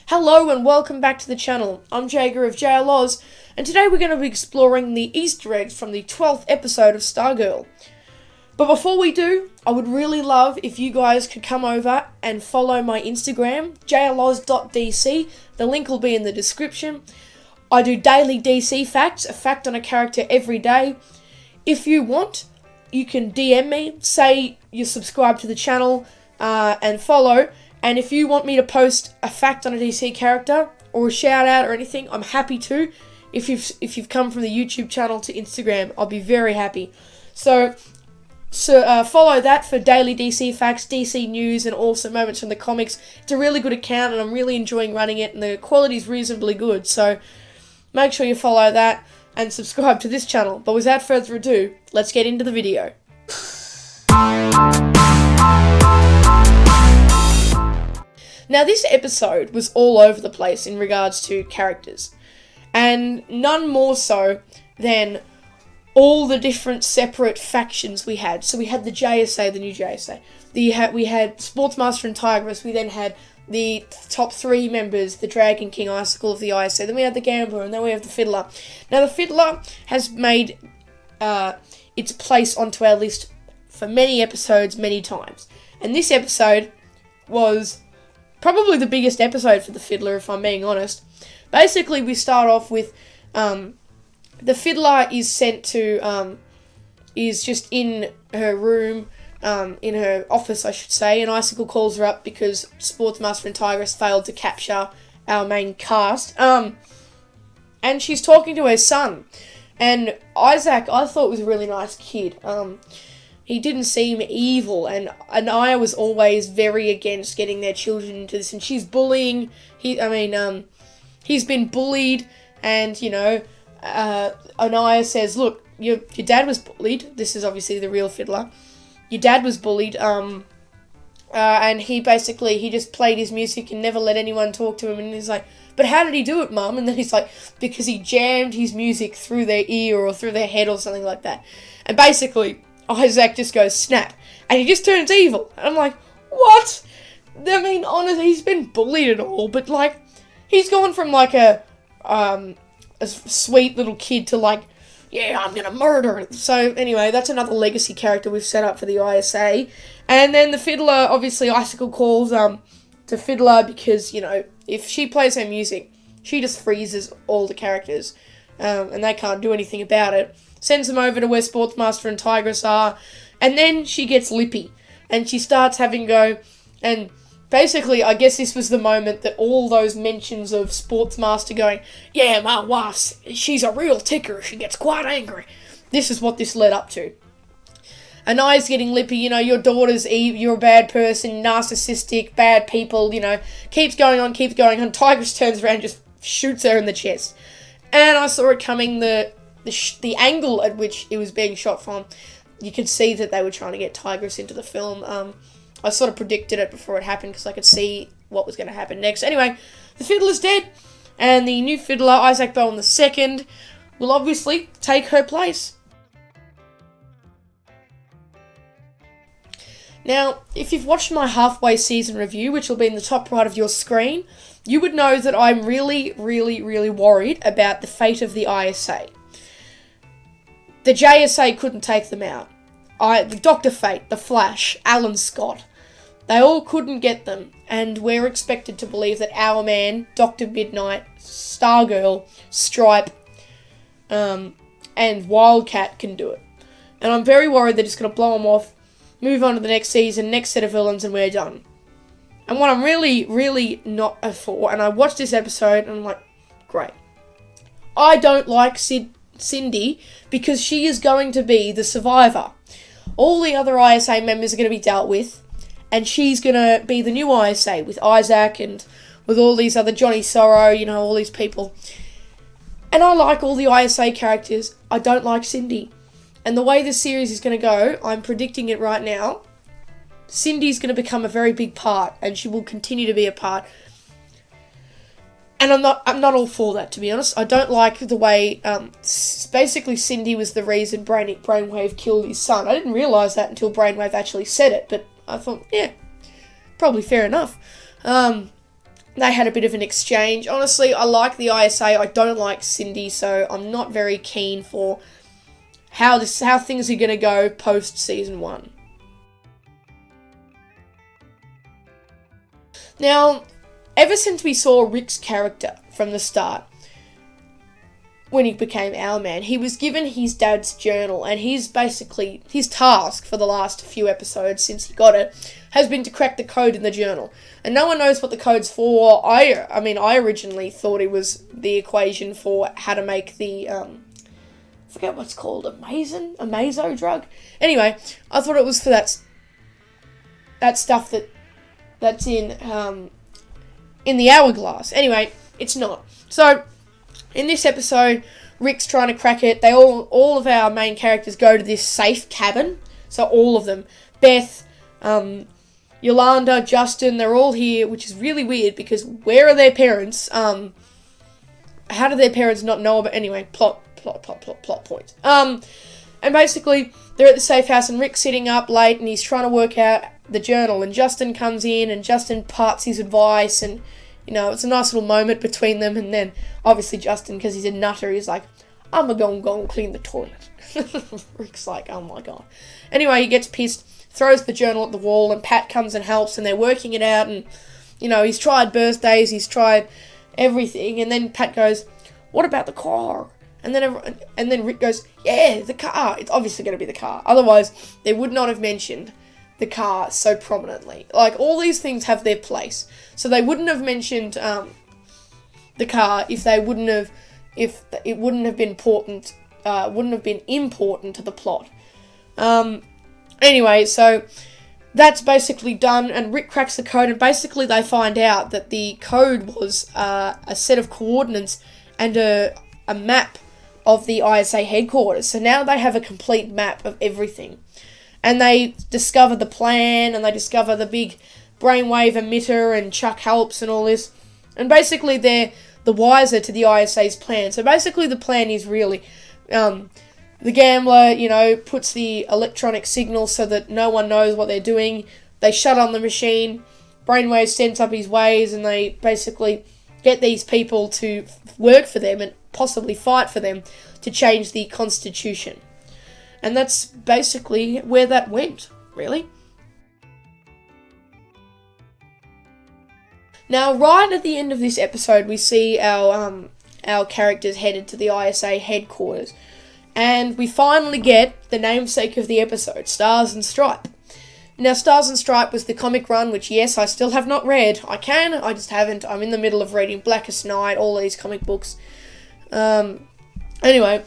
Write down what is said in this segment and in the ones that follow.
Hello and welcome back to the channel. I'm Jager of JL Oz, and today we're going to be exploring the Easter eggs from the 12th episode of Stargirl. But before we do, I would really love if you guys could come over and follow my Instagram, jloz.dc. The link will be in the description. I do daily DC facts, a fact on a character every day. If you want, you can DM me, say you're subscribed to the channel, and follow. And if you want me to post a fact on a DC character or a shout out or anything, I'm happy to. If you've come from the YouTube channel to Instagram, I'll be very happy. So follow that for daily DC facts, DC news, and awesome moments from the comics. It's a really good account, and I'm really enjoying running it, and the quality's reasonably good. So make sure you follow that and subscribe to this channel. But without further ado, let's get into the video. Now, this episode was all over the place in regards to characters, and none more so than all the different separate factions we had. So we had the JSA, the new JSA. We had Sportsmaster and Tigress. We then had the top three members, the Dragon King, Icicle of the ISA. Then we had the Gambler, and then we have the Fiddler. Now, the Fiddler has made its place onto our list for many episodes, many times. And this episode was probably the biggest episode for the Fiddler, if I'm being honest. Basically, we start off with the Fiddler is sent to, is just in her room, in her office, I should say, and Icicle calls her up because Sportsmaster and Tigress failed to capture our main cast. And she's talking to her son. And Isaac, I thought, was a really nice kid. He didn't seem evil, and I was always very against getting their children into this, and she's bullying. He's been bullied, and, you know, Anaya says, look, your dad was bullied. This is obviously the real Fiddler. Your dad was bullied, and he just played his music and never let anyone talk to him, and he's like, but how did he do it, Mum? And then he's like, because he jammed his music through their ear or through their head or something like that. And basically, Isaac just goes snap, and he just turns evil. And I'm like, what? I mean, honestly, he's been bullied and all, but, like, he's gone from, like, a sweet little kid to, like, yeah, I'm gonna murder. So, anyway, that's another legacy character we've set up for the ISA. And then the Fiddler, obviously, Icicle calls, to Fiddler because, you know, if she plays her music, she just freezes all the characters, and they can't do anything about it. Sends them over to where Sportsmaster and Tigress are, and then she gets lippy, and she starts having go, and basically, I guess this was the moment that all those mentions of Sportsmaster going, yeah, my wife's, she's a real ticker, she gets quite angry. This is what this led up to. Anaya's getting lippy, you know, your daughter's you're a bad person, narcissistic, bad people, you know, keeps going on, Tigress turns around and just shoots her in the chest. And I saw it coming, the angle at which it was being shot from, you could see that they were trying to get Tigress into the film. I sort of predicted it before it happened because I could see what was going to happen next. Anyway, the Fiddler's dead, and the new Fiddler, Isaac Bowen II, will obviously take her place. Now, if you've watched my halfway season review, which will be in the top right of your screen, you would know that I'm really, really, really worried about the fate of the ISA. The JSA couldn't take them out. Dr. Fate, The Flash, Alan Scott, they all couldn't get them, and we're expected to believe that our man, Dr. Midnight, Stargirl, Stripe, and Wildcat can do it. And I'm very worried that it's going to blow them off, move on to the next season, next set of villains, and we're done. And what I'm really, really not for, and I watched this episode, and I'm like, great. I don't like Cindy because she is going to be the survivor. All the other ISA members are going to be dealt with, and she's going to be the new ISA with Isaac and with all these other Johnny Sorrow, you know, all these people. And I like all the ISA characters. I don't like Cindy. And the way this series is going to go, I'm predicting it right now, Cindy's going to become a very big part, and she will continue to be a part. And I'm not all for that, to be honest. I don't like the way, basically Cindy was the reason Brainwave killed his son. I didn't realise that until Brainwave actually said it, but I thought, yeah, probably fair enough. they had a bit of an exchange. Honestly, I like the ISA. I don't like Cindy, so I'm not very keen for how things are going to go post season 1. Now, ever since we saw Rick's character from the start, when he became Owlman, he was given his dad's journal, and his task for the last few episodes since he got it has been to crack the code in the journal. And no one knows what the code's for. I originally thought it was the equation for how to make the, I forget what's called, a mazo drug? Anyway, I thought it was for that stuff that's in the hourglass. Anyway, it's not. So, in this episode, Rick's trying to crack it. All of our main characters go to this safe cabin. So all of them. Beth, Yolanda, Justin, they're all here, which is really weird because where are their parents? How do their parents not know about... Anyway, plot point. And basically, they're at the safe house and Rick's sitting up late and he's trying to work out the journal. And Justin comes in and Justin parts his advice and... it's a nice little moment between them, and then, obviously, Justin, because he's a nutter, he's like, I'm gonna go and clean the toilet. Rick's like, oh my god. Anyway, he gets pissed, throws the journal at the wall, and Pat comes and helps, and they're working it out, and, he's tried birthdays, he's tried everything, and then Pat goes, what about the car? And then Rick goes, yeah, the car. It's obviously going to be the car. Otherwise, they would not have mentioned the car so prominently. Like, all these things have their place. So they wouldn't have mentioned the car if it wouldn't have been important to the plot. Anyway, so that's basically done, and Rick cracks the code, and basically they find out that the code was a set of coordinates and a map of the ISA headquarters. So now they have a complete map of everything. And they discover the plan, and they discover the big brainwave emitter, and Chuck helps and all this. And basically they're the wiser to the ISA's plan. So basically the plan is really, the gambler, puts the electronic signal so that no one knows what they're doing. They shut on the machine, Brainwave sends up his ways, and they basically get these people to work for them and possibly fight for them to change the Constitution. And that's basically where that went, really. Now, right at the end of this episode, we see our characters headed to the ISA headquarters. And we finally get the namesake of the episode, Stars and Stripe. Now, Stars and Stripe was the comic run, which, yes, I still have not read. I just haven't. I'm in the middle of reading Blackest Night, all these comic books. Anyway...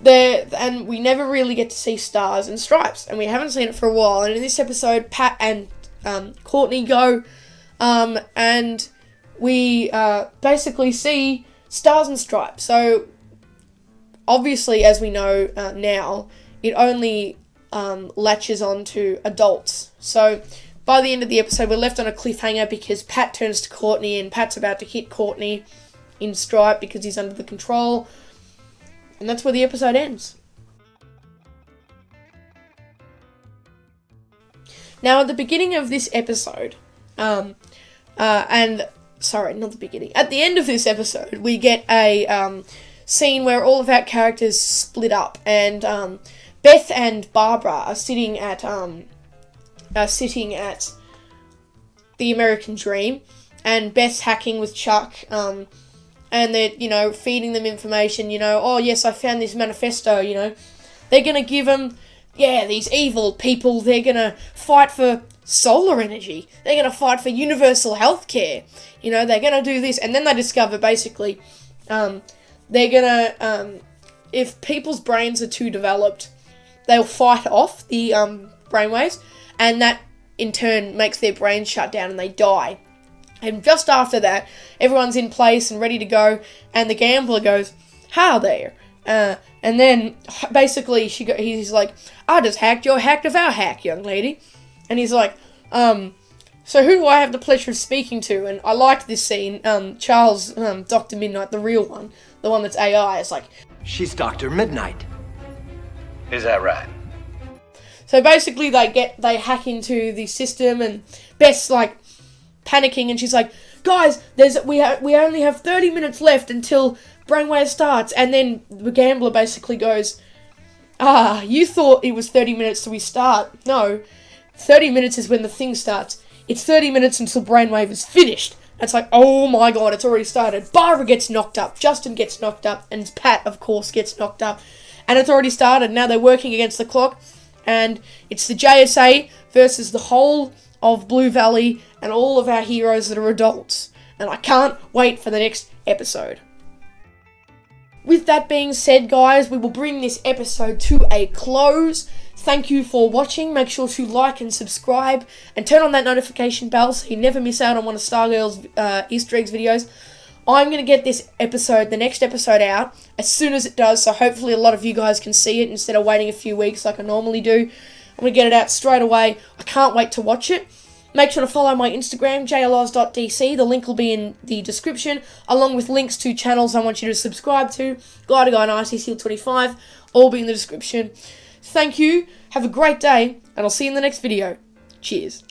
and we never really get to see Stars and Stripes, and we haven't seen it for a while. And in this episode, Pat and Courtney go, and we basically see Stars and Stripes. So, obviously, as we know now, it only latches on to adults. So, by the end of the episode, we're left on a cliffhanger because Pat turns to Courtney, and Pat's about to hit Courtney in Stripe because he's under the control. And that's where the episode ends. Now, at the beginning of this episode, at the end of this episode, we get a scene where all of our characters split up, and Beth and Barbara are sitting at the American Dream, and Beth's hacking with Chuck, and they're, feeding them information, oh, yes, I found this manifesto, They're going to give them, these evil people, they're going to fight for solar energy. They're going to fight for universal healthcare. They're going to do this. And then they discover, basically, they're going to, if people's brains are too developed, they'll fight off the brainwaves, and that, in turn, makes their brains shut down and they die. And just after that, everyone's in place and ready to go, and the gambler goes, "Hi there." And then, basically, he's like, "I just hacked your hack of our hack, young lady." And he's like, "So who do I have the pleasure of speaking to?" And I liked this scene. Charles, Dr. Midnight, the real one, the one that's AI, is like, "She's Dr. Midnight." Is that right? So basically, they hack into the system, and Beth's like, panicking, and she's like, guys, we only have 30 minutes left until Brainwave starts. And then the gambler basically goes, you thought it was 30 minutes till we start. No, 30 minutes is when the thing starts. It's 30 minutes until Brainwave is finished. It's like, oh my god, it's already started. Barbara gets knocked up, Justin gets knocked up, and Pat, of course, gets knocked up. And it's already started. Now they're working against the clock. And it's the JSA versus the whole of Blue Valley and all of our heroes that are adults. And I can't wait for the next episode. With that being said, guys, we will bring this episode to a close. Thank you for watching. Make sure to like and subscribe and turn on that notification bell so you never miss out on one of Stargirl's Easter eggs videos. I'm going to get the next episode out as soon as it does, so hopefully a lot of you guys can see it instead of waiting a few weeks like I normally do. I'm going to get it out straight away. I can't wait to watch it. Make sure to follow my Instagram, jloz.dc. The link will be in the description, along with links to channels I want you to subscribe to. Glider Guy and ICSeal25, all be in the description. Thank you, have a great day, and I'll see you in the next video. Cheers.